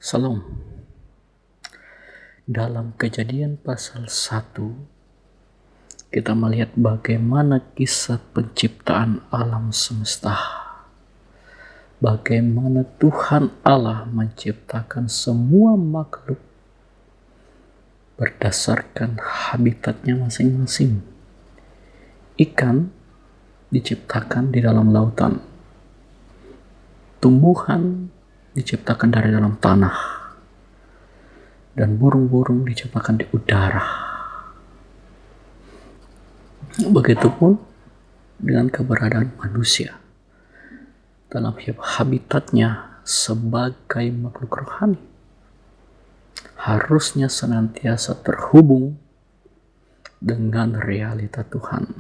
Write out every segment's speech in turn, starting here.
Salam. Dalam Kejadian pasal 1, kita melihat bagaimana kisah penciptaan alam semesta. Bagaimana Tuhan Allah menciptakan semua makhluk berdasarkan habitatnya masing-masing. Ikan diciptakan di dalam lautan. Tumbuhan diciptakan dari dalam tanah. Dan burung-burung diciptakan di udara. Begitupun dengan keberadaan manusia dalam habitatnya sebagai makhluk rohani. Harusnya senantiasa terhubung dengan realita Tuhan.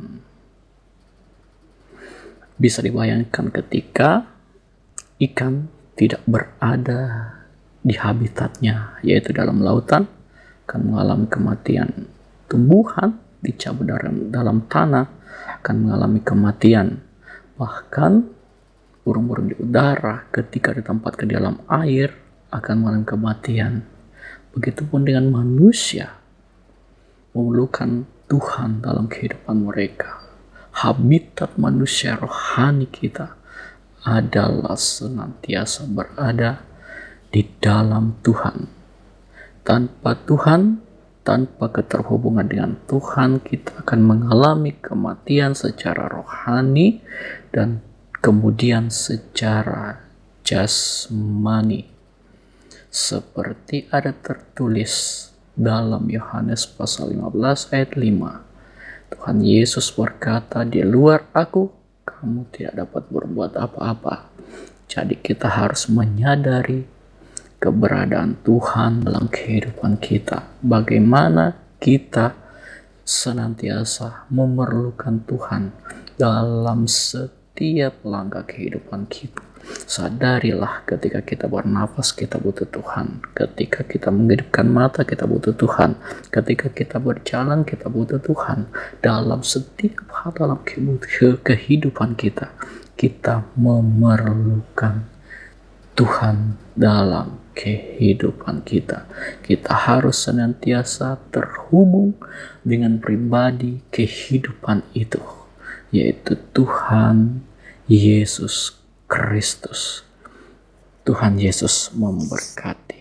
Bisa dibayangkan ketika ikan tidak berada di habitatnya, yaitu dalam lautan, akan mengalami kematian. Tumbuhan dicabut dalam tanah akan mengalami kematian. Bahkan burung-burung di udara ketika ditempatkan di dalam air akan mengalami kematian. Begitupun dengan manusia memerlukan Tuhan dalam kehidupan mereka. Habitat manusia rohani kita adalah senantiasa berada di dalam Tuhan. Tanpa Tuhan, tanpa keterhubungan dengan Tuhan, kita akan mengalami kematian secara rohani dan kemudian secara jasmani. Seperti ada tertulis dalam Yohanes pasal 15 ayat 5. Tuhan Yesus berkata, "Di luar aku, kamu tidak dapat berbuat apa-apa." Jadi kita harus menyadari keberadaan Tuhan dalam kehidupan kita. Bagaimana kita senantiasa memerlukan Tuhan dalam setiap langkah kehidupan kita. Sadarilah ketika kita bernafas kita butuh Tuhan. Ketika kita menghidupkan mata kita butuh Tuhan. Ketika kita berjalan kita butuh Tuhan. Dalam setiap hal dalam kehidupan kita, kita memerlukan Tuhan dalam kehidupan kita. Kita harus senantiasa terhubung dengan pribadi kehidupan itu, yaitu Tuhan Yesus Kristus. Tuhan Yesus memberkati.